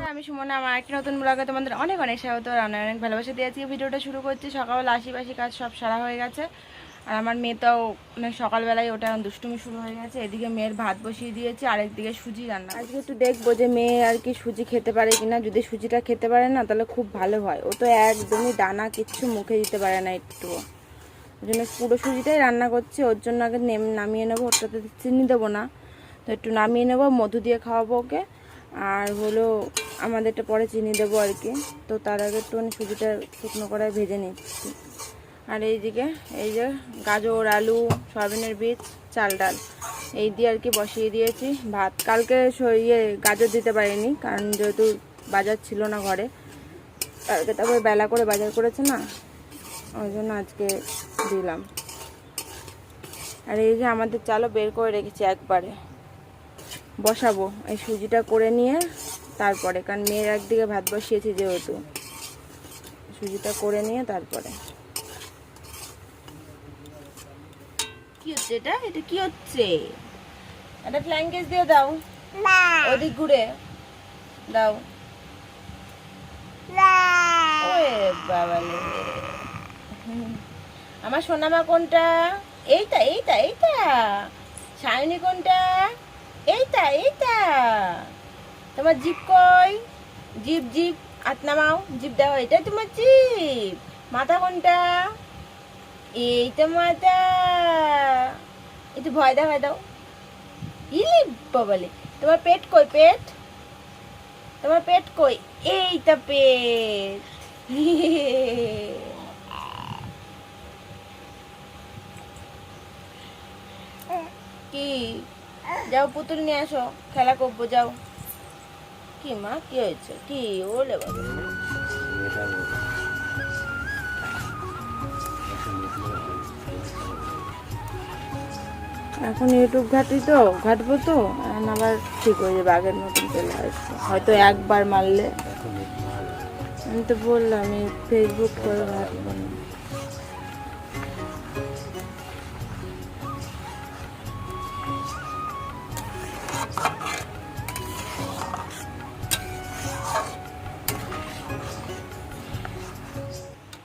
আমি সুমনা, আমার একটি নতুন ব্লগে তোমাদের অনেক অনেক স্বাগত আর অনেক অনেক ভালোবাসা দিয়ে আজকে ভিডিওটা শুরু করছি। সকালবেলা আশিপাশি কাজ সব সারা হয়ে গেছে আর আমার মেয়েটাও মানে সকালবেলায় ওটা দুষ্টুমি শুরু হয়ে গেছে। এদিকে মেয়ের ভাত বসিয়ে দিয়েছি আর একদিকে সুজি রান্না। আজকে একটু দেখবো যে মেয়ে আর কি সুজি খেতে পারে কিনা। যদি সুজিটা খেতে পারে না তাহলে খুব ভালো হয়। ও তো একদমই দানা কিচ্ছু মুখে দিতে পারে না একটুও। ওই জন্য পুরো সুজিটাই রান্না করছি। ওর জন্য আগে নামিয়ে নেবো, ওটাতে চিনি দেবো না, তো একটু নামিয়ে নেবো, মধু দিয়ে খাওয়াবো ওকে। আর হলো আমাদেরটা পরে চিনি দেবো আর কি। তো তার আগে একটুখানি সুজিটা শুকনো করায় ভেজে নিচ্ছি। আর এইদিকে এই যে গাজর, আলু, সয়াবিনের বীজ, চাল ডাল এই দিয়ে আর কি বসিয়ে দিয়েছি ভাত। কালকে গাজর দিতে পারিনি কারণ যেহেতু বাজার ছিল না ঘরে, কালকে তারপরে বেলা করে বাজার করেছে না, ওই জন্য আজকে দিলাম। আর এই যে আমাদের চালও বের করে রেখেছি, একবারে বসাবো এই সুজিটা করে নিয়ে তারপরে, কারণ মেয়ের একদিকে ভাত বসিয়েছি যেহেতু, সুজিটা করে নিয়ে তারপরে। কি হচ্ছে এটা? এটা কি হচ্ছে? এটা ফ্লাইং কেস দিয়ে দাও, ওদিক ঘুরে দাও। ওরে বাবালে, আমার সোনামা কোনটা? এইটা এইটা এইটা। সায়নী কোনটা? এইটা এইটা। তোমার জিপ কই? জিপ জিপ হাত নামাও, জিপ দাও। এটা তোমার জিপ। মাথা কোনটা? এইটা মাথা। একটু ভয় দাও, ভয় দাও। ইলি বাবালে, তোমার পেট কই? পেট, তোমার পেট কই? এইটা পেট। কি? যাও পুতুল নিয়ে আসো, খেলা করবো, যাও। কি মা, কি হয়েছে? কি ওলে বাবা? এখন ইউটিউব ঘাটবো তো আবার ঠিক হয়ে যাবে, আগের মতন চলে আসবে হয়তো একবার মারলে। আমি তো বললাম আমি ফেসবুক করে ঘাটবো না।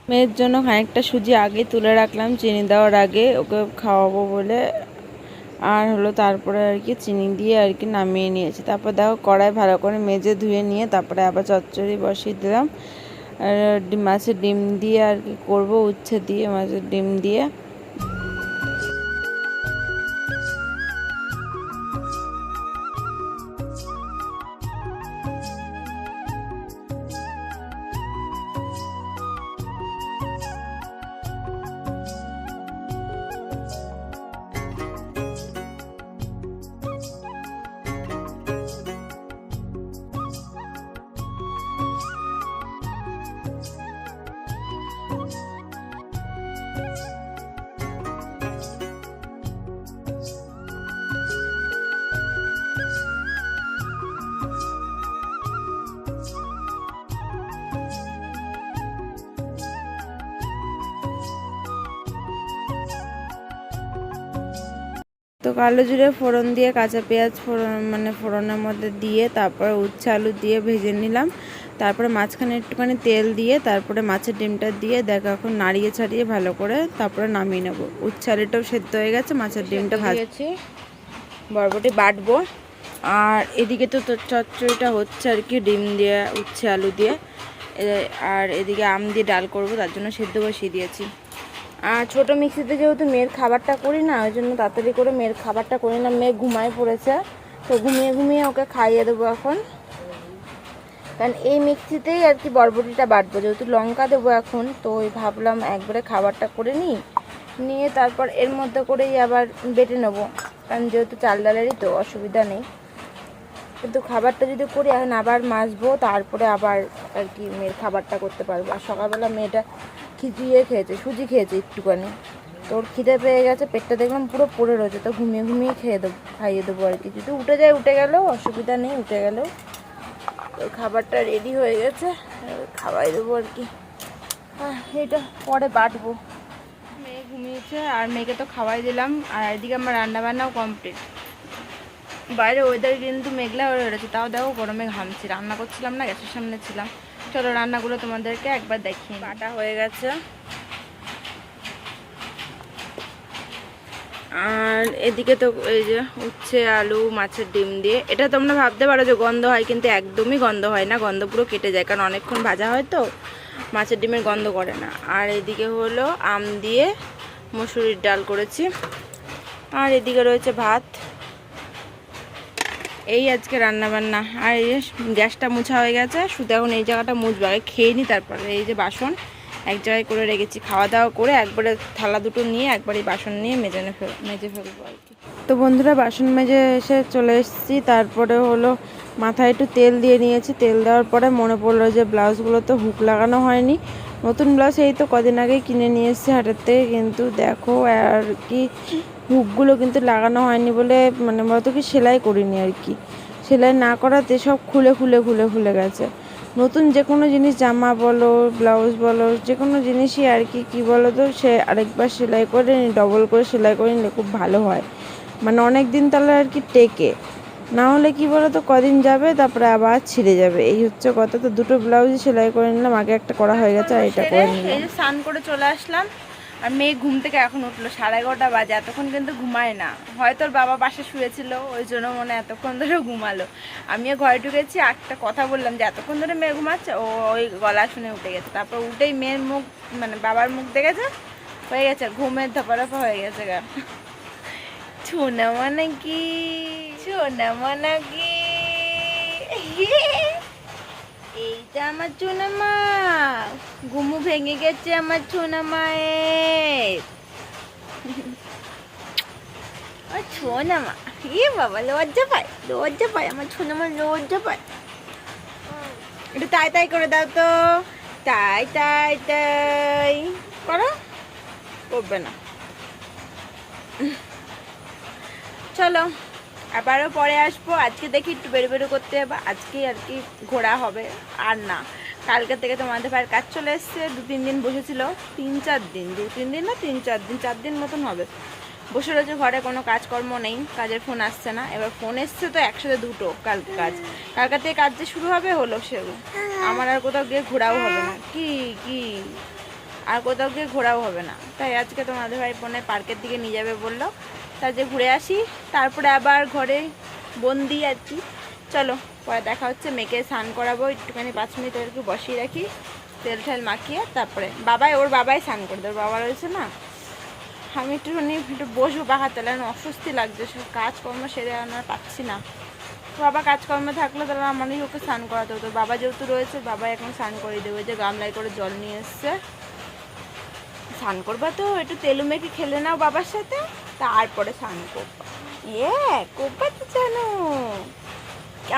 মেয়ের জন্য খানিকটা সুজি আগে তুলে রাখলাম চিনি দেওয়ার আগে, ওকে খাওয়াবো বলে। আর হলো তারপরে আর কি চিনি দিয়ে আর কি নামিয়ে নিয়েছি। তারপর দেখো কড়াই ভালো করে মেজে ধুয়ে নিয়ে তারপরে আবার চচ্চড়ি বসিয়ে দিলাম। আর মাছের ডিম দিয়ে আর কি করবো, উচ্ছে দিয়ে মাছের ডিম দিয়ে। তো কালো জিরে ফোড়ন দিয়ে কাঁচা পেঁয়াজ ফোড়নের মধ্যে দিয়ে তারপরে উচ্ছে আলু দিয়ে ভেজে নিলাম। তারপরে মাঝখানে একটুখানি তেল দিয়ে তারপরে মাছের ডিমটা দিয়ে দেখো এখন নাড়িয়ে ছাড়িয়ে ভালো করে তারপরে নামিয়ে নেব। উচ্ছে আলুটাও সেদ্ধ হয়ে গেছে, মাছের ডিমটা ভাজছি, বরবটি বাটবো। আর এদিকে তো চচ্চড়িটা হচ্ছে আর কি, ডিম দিয়ে উচ্ছে আলু দিয়ে। আর এদিকে আম দিয়ে ডাল করব, তার জন্য সেদ্ধ বসিয়ে দিয়েছি। আর ছোটো মিক্সিতে যেহেতু মেয়ের খাবারটা করি না, ওই জন্য তাড়াতাড়ি করে মেয়ের খাবারটা করি না। মেয়ে ঘুমায় পড়েছে, তো ঘুমিয়ে ঘুমিয়ে ওকে খাইয়ে দেবো এখন। কারণ এই মিক্সিতেই আর কি বরবটিটা বাটবো, যেহেতু লঙ্কা দেবো এখন, তো ওই ভাবলাম একবারে খাবারটা করে নিয়ে তারপর এর মধ্যে করেই আবার বেটে নেবো, কারণ যেহেতু চাল ডালেরই তো অসুবিধা নেই। কিন্তু খাবারটা যদি করি এখন আবার মাজবো, তারপরে আবার আর কি মেয়ের খাবারটা করতে পারবো। আর সকালবেলা মেয়েটা খেয়েছে, সুজি খেয়েছে একটুখানি, তোর খিদে পেয়ে গেছে, পেটটা দেখলাম পুরো পড়ে রয়েছে, তো ঘুমিয়ে ঘুমিয়ে খাইয়ে দেবো আর কি। যদি উঠে যায় উঠে গেলেও অসুবিধা নেই, উঠে গেলেও। তো খাবারটা রেডি হয়ে গেছে, খাওয়াই দেবো আর কি। এটা পরে বাটবো। মেয়ে ঘুমিয়েছে আর মেয়েকে তো খাওয়াই দিলাম, আর এদিকে আমার রান্নাবান্নাও কমপ্লিট। বাইরে ওয়েদার কিন্তু মেঘলা হয়ে রয়েছে, তাও দেখো গরমে ঘামছি। রান্না করছিলাম না, গ্যাসের সামনে ছিলাম। চলো রান্নাগুলো তোমাদেরকে একবার দেখিয়ে। বাটা হয়ে গেছে, আর এদিকে তো এই যে উচ্ছে আলু মাছের ডিম দিয়ে। এটা তোমরা ভাবতে পারো যে গন্ধ হয়, কিন্তু একদমই গন্ধ হয় না, গন্ধ পুরো কেটে যায়, কারণ অনেকক্ষণ ভাজা হয় তো মাছের ডিমের গন্ধ করে না। আর এদিকে হলো আম দিয়ে মসুরির ডাল করেছি, আর এদিকে রয়েছে ভাত। এই আজকে রান্না বান্না। আর এই যে গ্যাসটা মুছা হয়ে গেছে, শুধু এখন এই জায়গাটা মুছবো, আগে খেয়ে নিই তারপরে। এই যে বাসন এক জায়গায় করে রেখেছি, খাওয়া দাওয়া করে একবারে থালা দুটো নিয়ে একবারে বাসন নিয়ে মেজে ফেলবো আর কি। তো বন্ধুরা বাসন মেজে এসে চলে এসেছি। তারপরে হলো মাথায় একটু তেল দিয়ে নিয়েছি। তেল দেওয়ার পরে মনে পড়লো যে ব্লাউজগুলো তো হুক লাগানো হয়নি। নতুন ব্লাউজ এই তো কদিন আগেই কিনে নিয়ে এসেছি হাটের থেকে, কিন্তু দেখো আর কি হুকগুলো কিন্তু লাগানো হয়নি বলে মানে বলতো কি সেলাই করিনি আর কি। সেলাই না করাতে সব খুলে খুলে খুলে খুলে গেছে। নতুন যে কোনো জিনিস জামা বলো ব্লাউজ বলো যে কোনো জিনিসই আর কি কী বলো তো, সে আরেকবার সেলাই করে ডবল করে সেলাই করে নিলে খুব ভালো হয়, মানে অনেক দিন তাহলে আর কি টেকে। না হলে কি বলো তো কদিন যাবে তারপরে আবার ছিঁড়ে যাবে, এই হচ্ছে কথা। তো দুটো ব্লাউজই সেলাই করে নিলাম, আগে একটা করা হয়ে গেছে আর এটা করে নিলাম। এই যে স্নান করে চলে আসলাম, আর মেয়ে ঘুম থেকে এখন উঠলো, 11:30 বাজে। এতক্ষণ কিন্তু ঘুমায় না, হয়তো ওর বাবা পাশে শুয়েছিল ওই জন্য মনে এতক্ষণ ধরে ঘুমালো। আমিও ঘরে ঢুকেছি, একটা কথা বললাম যে এতক্ষণ ধরে মেয়ে ঘুমাচ্ছে, ও ওই গলা শুনে উঠে গেছে। তারপর উঠেই মেয়ের মুখ মানে বাবার মুখ দেখেছে, হয়ে গেছে ঘুমের ধপাধপা হয়ে গেছে গা। ছোনা মানে কি, ছোনা মানে কি, এইটা আমার ছোনা মা, ঘুমু ভেঙে গেছে আমার ছোনা মায়ের। ছোনা মা, এ বাবা লজ্জা পায়, লজ্জা পায় আমার ছোনা মা, লজ্জা পায়। একটু তাই তাই করে দাও তো, তাই তাই তাই করো, করবে না। চলো আবারও পরে আসবো। আজকে দেখি একটু বেরো করতে হবে, আজকে আর কি ঘোরা হবে। আর না, কালকে থেকে তোমাদের ভাইয়ের কাজ চলে এসছে। 2-3 দিন বসেছিল, 3-4 দিন, 2-3 দিন না 3-4 দিন, 4 দিন মতন হবে বসে রয়েছে ঘরে, কোনো কাজকর্ম নেই, কাজের ফোন আসছে না। এবার ফোন এসছে তো একসাথে দুটো, কালকে কালকা থেকে কাজ যে শুরু হবে হলো সেগুলো। আমার আর কোথাও গিয়ে ঘোরাও হবে না, কি কি আর কোথাও গিয়ে ঘোরাও হবে না। তাই আজকে তোমাদের ভাই ফোনে পার্কের দিকে নিয়ে যাবে বললো, তার যে ঘুরে আসি, তারপরে আবার ঘরে বন্দি আর কি। চলো পরে দেখা হচ্ছে। মেয়েকে স্নান করাবো, একটুখানি 5 মিনিট একটু বসিয়ে রাখি তেল ঠেল মাখিয়ে, তারপরে ওর বাবাই স্নান করে দেয়, ওর বাবা রয়েছে না। আমি একটু বসবো পাখা তেলে, অস্বস্তি লাগছে, সব কাজকর্ম সেরে আনার পাচ্ছি না। বাবা কাজকর্মে থাকলে তাহলে আমারই ওকে স্নান করাতে হতো। বাবা যেহেতু রয়েছে, বাবা এখন স্নান করে দেবে, যে গামলায় করে জল নিয়ে এসছে। স্নান করবা তো একটু তেলু মেখে খেলে নাও বাবার সাথে, তারপরে স্নান করবা। করবা তো জানো।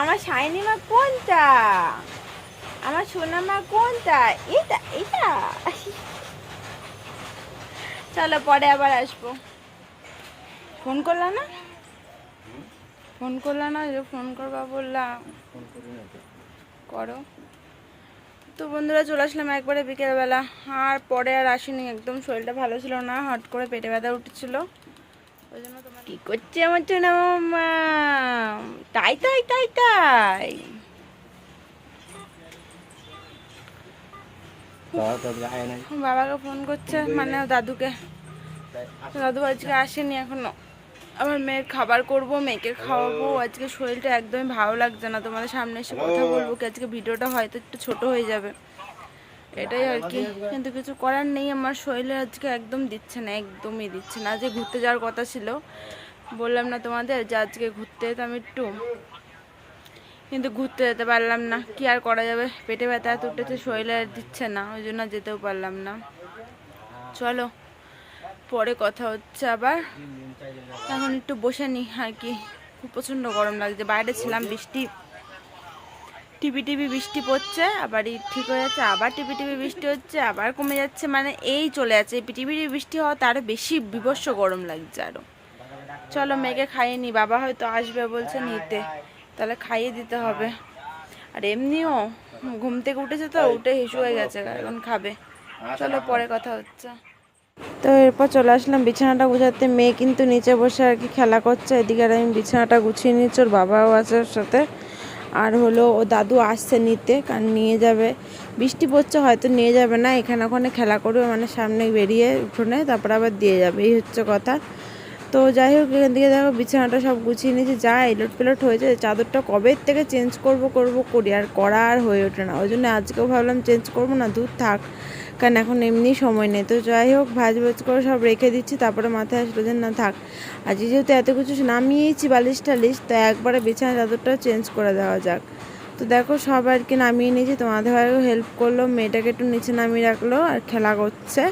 আমার শাইনি মা কোনটা, আমার সোনা মা কোনটা, এটা এটা। চলো পরে আবার আসবো। ফোন করলা না, ফোন করলা না, যে ফোন করবা বললাম, করো। তো বন্ধুরা চলে আসলাম একবারে বিকেলবেলা, আর পরে আর আসিনি, একদম শরীরটা ভালো ছিল না, হট করে পেটে ব্যথা উঠেছিল, ওই জন্য তোমার কি করছে আমার সোনা মামা, তাই তাই তাই তাই। বাবাকে ফোন করছে, মানে দাদুকে, দাদু আজকে আসেনি এখনো। আমার মেয়ের খাবার করব, মেয়েকে খাওয়াবো। আজকে শরীরটা একদমই ভালো লাগছে না, তোমাদের সামনে এসে কথা বলবো কি, আজকে ভিডিওটা হয়তো একটু ছোট হয়ে যাবে, এটাই আর কি। কিন্তু কিছু করার নেই, আমার শরীরে আজকে একদম দিচ্ছে না, একদমই দিচ্ছে না। আজকে ঘুরতে যাওয়ার কথা ছিল, বললাম না তোমাদের যে আজকে ঘুরতে যেতাম একটু, কিন্তু ঘুরতে যেতে পারলাম না। কি আর করা যাবে, পেটে ব্যথা এত উঠেছে, শরীরে আর দিচ্ছে না, ওই জন্য যেতেও পারলাম না। চলো পরে কথা হচ্ছে আবার, এখন একটু বসে নি আর কি। খুব প্রচণ্ড গরম লাগছে, বাইরে ছিলাম, বৃষ্টি টিপি বৃষ্টি পড়ছে, আবার ঠিক হয়ে যাচ্ছে, আবার টিপি বৃষ্টি হচ্ছে, আবার কমে যাচ্ছে, মানে এই চলে যাচ্ছে। টিপি বৃষ্টি হওয়া তার বেশি বিভৎস গরম লাগছে আরও। চলো মেয়েকে খাইয়ে নি, বাবা হয়তো আসবে বলছে নিতে, তাহলে খাইয়ে দিতে হবে। আর এমনিও ঘুম থেকে উঠেছে তো, উঠে হিসু হয়ে গেছে, এখন খাবে। চলো পরে কথা হচ্ছে। তো এরপর চলে আসলাম বিছানাটা গুছাতে। মেয়ে কিন্তু নিচে বসে আর কি খেলা করছে, এদিকে আর আমি বিছানাটা গুছিয়ে নিচ্ছি। ওর বাবাও আছে ওর সাথে, আর হলো ও দাদু আসছে নিতে, কারণ নিয়ে যাবে। বৃষ্টি পড়ছে, হয়তো নিয়ে যাবে না, এখানে ওখানে খেলা করবে, মানে সামনে বেরিয়ে উঠোনে, তারপর আবার দিয়ে যাবে, এই হচ্ছে কথা। তো যাই হোক, এখান থেকে দেখো বিছানাটা সব গুছিয়ে নিয়েছি, যা এলোট পেলোট হয়েছে। চাদরটা কবে থেকে চেঞ্জ করি, আর করা আর হয়ে ওঠে না। ওই জন্য আজকেও ভাবলাম চেঞ্জ করবো না, দূর থাক, কারণ এখন এমনি সময় নেই। তো যাই হোক, ভাজ করে সব রেখে দিচ্ছি। তারপরে মাথায় আসলো যে না থাক, আজকে যেহেতু এত কিছু নামিয়েছি বালিশ টালিশ, তো একবারে বিছানা চাদরটা চেঞ্জ করে দেওয়া যাক। তো দেখো সব আর কি নামিয়ে নিয়েছি। তোমাদের ভাইও হেল্প করলো, মেয়েটাকে একটু নিচে নামিয়ে রাখলো আর খেলা করছে।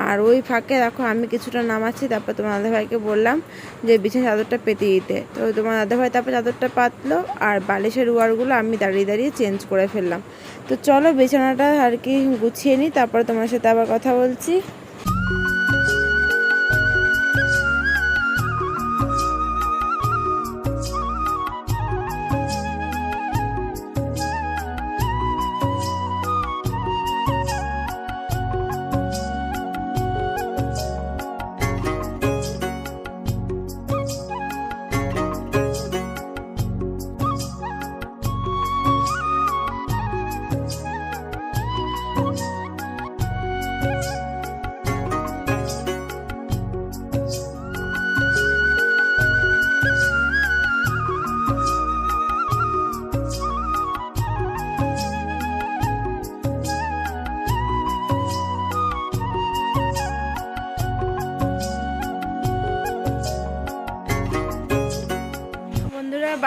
আর ওই ফাঁকে দেখো আমি কিছুটা নামাচ্ছি, তারপর তোমার দাদা ভাইকে বললাম যে বিছানা চাদরটা পেতে দিতে। তো তোমার দাদা ভাই তারপর চাদরটা পাতলো, আর বালিশের ওয়ারগুলো আমি দাঁড়িয়ে দাঁড়িয়ে চেঞ্জ করে ফেললাম। তো চলো বিছানাটা আর কি গুছিয়ে নিই, তারপরে তোমার সাথে আবার কথা বলছি।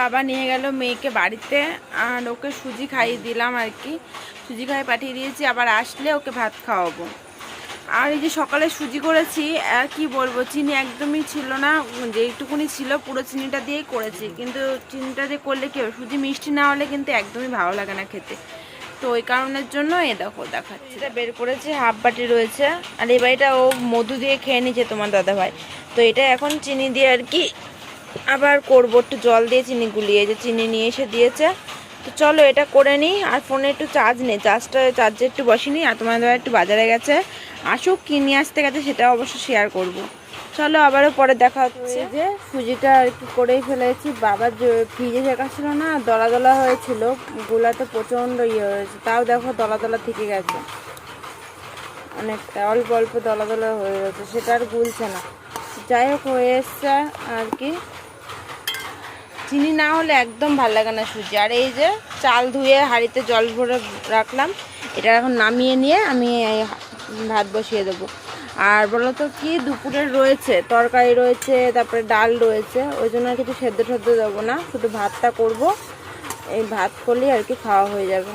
বাবা নিয়ে গেল মেয়েকে বাড়িতে, আর ওকে সুজি খাইয়ে দিলাম আর কি, সুজি খাইয়ে পাঠিয়ে দিয়েছি। আবার আসলে ওকে ভাত খাওয়াবো। আর এই যে সকালে সুজি করেছি, আর কি বলবো, চিনি একদমই ছিল না, যেইটুকুনি ছিল পুরো চিনিটা দিয়েই করেছি। কিন্তু চিনিটা দিয়ে করলে কি হবে, সুজি মিষ্টি না হলে কিন্তু একদমই ভালো লাগে না খেতে। তো ওই কারণের জন্য এ দেখো দেখাচ্ছি, এটা বের করেছি, হাফ বাটি রয়েছে। আর এই বাড়িটা ও মধু দিয়ে খেয়ে নিচ্ছে তোমার দাদাভাই। তো এটা এখন চিনি দিয়ে আর কি আবার করবো, একটু জল দিয়ে চিনি গুলিয়ে, যে চিনি নিয়ে এসে দিয়েছে। তো চলো এটা করে নিই। আর ফোনে একটু চার্জ নেই, চার্জে একটু বসিনি। আর তোমার দাদা একটু বাজারে গেছে, আসুক কি নিয়ে আসতে গেছে সেটা অবশ্য শেয়ার করব। চলো আবারও পরে দেখা হচ্ছে। যে সুজিটা আর কি করেই ফেলেছি। বাবার ফ্রিজে রাখা ছিল না, দলা দলা হয়েছিল, গুলাতে প্রচণ্ড ইয়ে হয়েছে, তাও দেখো দলা দলা থেকে গেছে অনেকটা, অল্প অল্প দলা দলা হয়ে গেছে, সেটা আর গুলছে না। যাই হোক হয়ে এসছে আর কি। চিনি না হলে একদম ভালো লাগে না সুজি। আর এই যে চাল ধুয়ে হাঁড়িতে জল ভরে রাখলাম, এটা এখন নামিয়ে নিয়ে আমি ভাত বসিয়ে দেবো। আর বলো তো কি, দুপুরের রয়েছে তরকারি রয়েছে, তারপরে ডাল রয়েছে, ওই জন্য আর কিছু সেদ্ধ সেদ্ধ দেবো না, শুধু ভাতটা করব। এই ভাত করলেই আর কি খাওয়া হয়ে যাবে।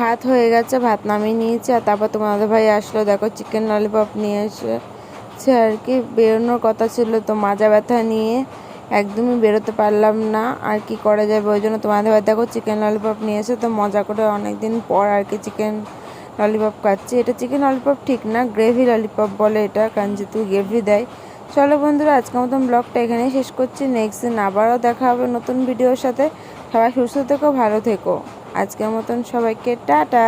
ভাত হয়ে গেছে, ভাত নামিয়ে নিয়েছি। আর তারপর তোমাদের ভাই আসলো, দেখো চিকেন ললিপপ নিয়ে এসেছে আর কি। বেরোনোর কথা ছিল, তো মাজা ব্যথা নিয়ে একদমই বেরোতে পারলাম না। আর কি করা যাবে, ওই জন্য তোমাদের ভাই দেখো চিকেন ললিপপ নিয়ে এসে, তো মজা করে অনেকদিন পর আর কি চিকেন ললিপপ খাচ্ছি। এটা চিকেন ললিপপ ঠিক না, গ্রেভি ললিপপ বলে এটা, কারণ যেহেতু গ্রেভি দেয়। চলো বন্ধুরা, আজকের মতন ব্লগটা এখানেই শেষ করছি। নেক্সট দিন আবারও দেখা হবে নতুন ভিডিওর সাথে। সবাই সুস্থ থেকো, ভালো থেকো। আজকের মতন সবাইকে টাটা।